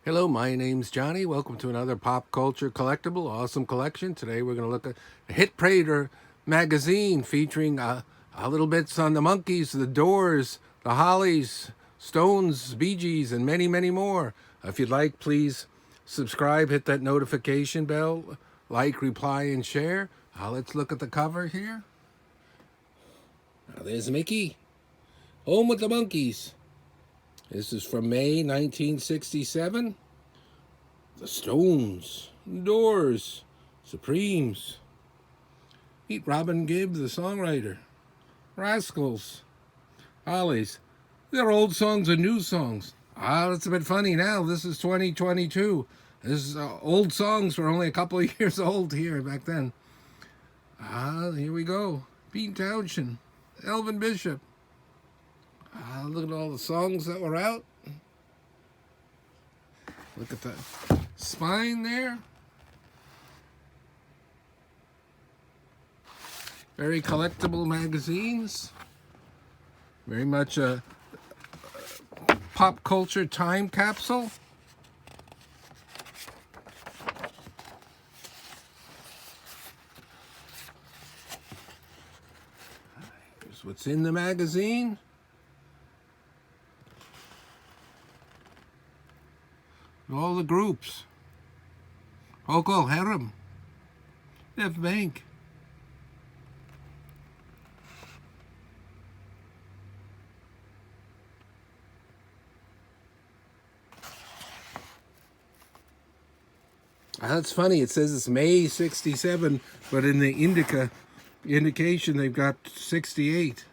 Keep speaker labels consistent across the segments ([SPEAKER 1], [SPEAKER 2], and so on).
[SPEAKER 1] Hello, my name's Johnny. Welcome to another pop culture collectible, awesome collection. Today we're going to look at a Hit Parade magazine featuring little bits on the Monkees, the Doors, the Hollies, Stones, Bee Gees, and many, many more. If you'd like, please subscribe, hit that notification bell, like, reply, and share. Let's look at the cover here. There's Mickey, home with the Monkees. This is from May 1967. The Stones, Doors, Supremes. Meet Robin Gibb, the songwriter. Rascals, Hollies. They're old songs and new songs. That's a bit funny now. This is 2022. This is old songs were only a couple of years old here back then. Here we go. Pete Townshend, Elvin Bishop. Look at all the songs that were out. Look at the spine there. Very collectible magazines. Very much a pop culture time capsule. Here's what's in the magazine. All the groups. Procol Harum, Def Bank. That's funny. It says it's May 67, but in the indication they've got 68.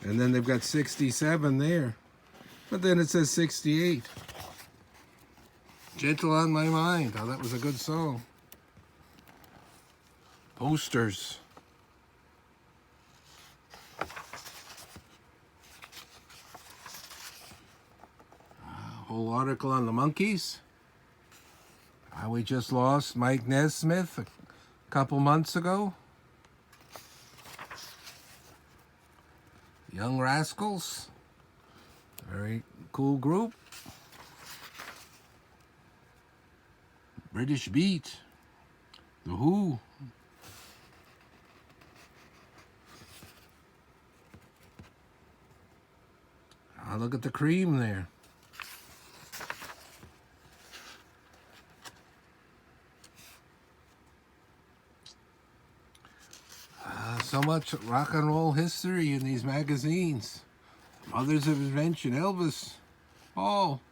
[SPEAKER 1] And then they've got 67 there. But then it says 68. Gentle on My Mind. Oh, that was a good song. Posters. Whole article on the Monkees. We just lost Mike Nesmith a couple months ago. Young Rascals. Very cool group. British Beat. The Who. Look at the cream there. So much rock and roll history in these magazines. Mothers of Invention, Elvis, Paul.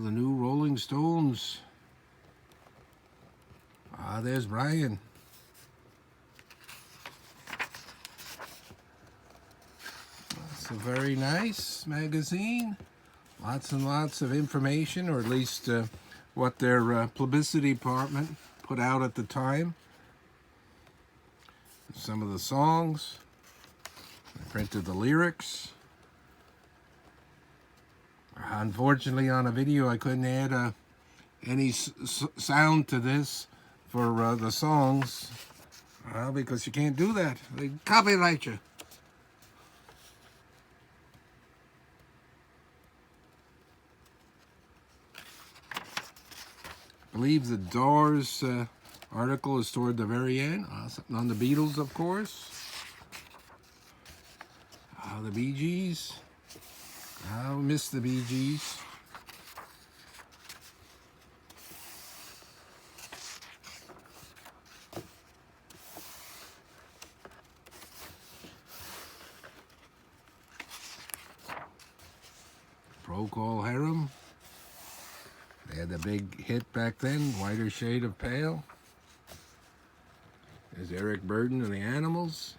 [SPEAKER 1] The new Rolling Stones. There's Brian. It's a very nice magazine. Lots and lots of information, or at least what their publicity department put out at the time. Some of the songs. I printed the lyrics. Unfortunately, on a video, I couldn't add any sound to this for the songs, because you can't do that. They copyright you. I believe the Doors article is toward the very end. Something on the Beatles, of course. The Bee Gees. I miss the Bee Gees. Procol Harum. They had the big hit back then, Whiter Shade of Pale. There's Eric Burdon and the Animals.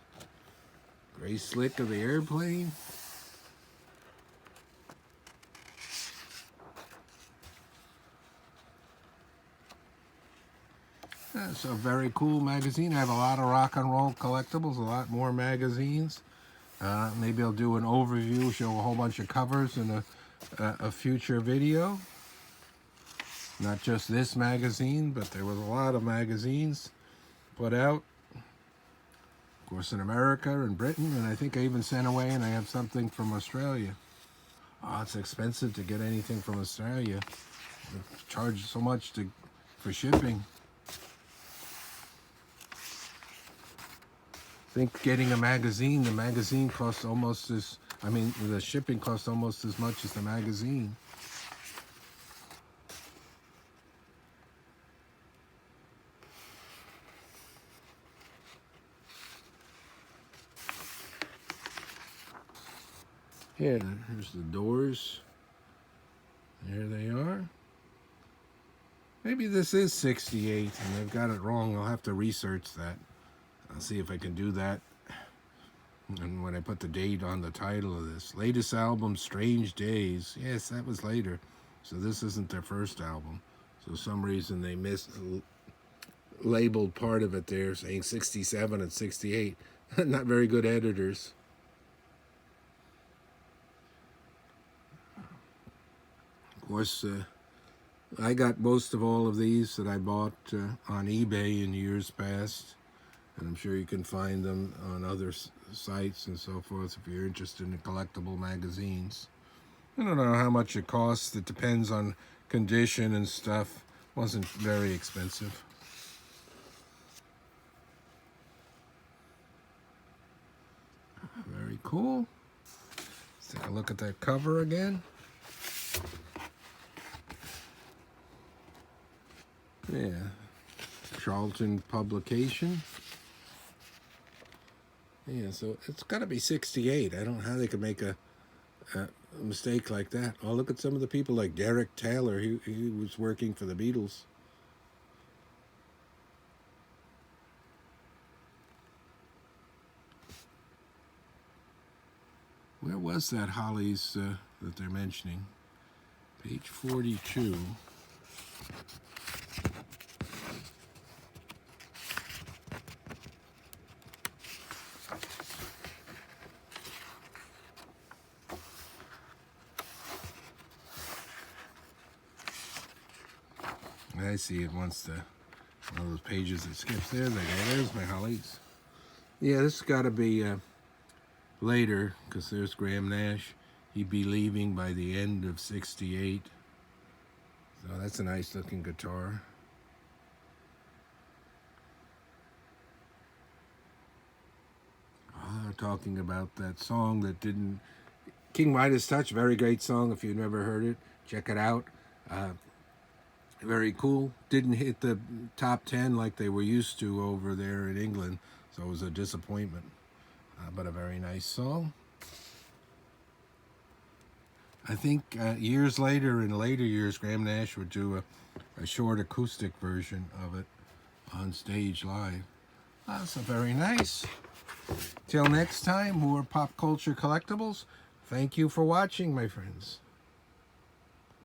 [SPEAKER 1] Grace Slick of the Airplane. It's a very cool magazine. I have a lot of rock and roll collectibles, a lot more magazines. Maybe I'll do an overview, show a whole bunch of covers in a future video. Not just this magazine, but there was a lot of magazines put out. Of course, in America and Britain, and I think I even sent away, and I have something from Australia. Oh, it's expensive to get anything from Australia. They charge so much for shipping. I think getting a magazine, the magazine costs almost as, the shipping costs almost as much as the magazine. Here, here's the doors. There they are. Maybe this is 68 and they've got it wrong. I'll have to research that. I'll see if I can do that. And when I put the date on the title of this. Latest album, Strange Days. Yes, that was later. So this isn't their first album. So for some reason they labeled part of it there saying 67 and 68. Not very good editors. Of course, I got most of all of these that I bought on eBay in years past. And I'm sure you can find them on other sites and so forth if you're interested in collectible magazines. I don't know how much it costs. It depends on condition and stuff. It wasn't very expensive. Very cool. Let's take a look at that cover again. Yeah, Charlton publication. Yeah, so it's got to be 68. I don't know how they could make a mistake like that. Oh, look at some of the people like Derek Taylor. He was working for the Beatles. Where was that Hollies that they're mentioning? Page 42. I see it once one of those pages that skips. There they go. There's my Hollies. Yeah, this has got to be later, because there's Graham Nash. He'd be leaving by the end of 68. So that's a nice looking guitar. Talking about that song that didn't... King Midas Touch, very great song. If you've never heard it, check it out. Very cool. Didn't hit the top 10 like they were used to over there in England, so it was a disappointment. But a very nice song. I think years later, in later years, Graham Nash would do a short acoustic version of it on stage live. So very nice. Till next time, more pop culture collectibles. Thank you for watching, my friends.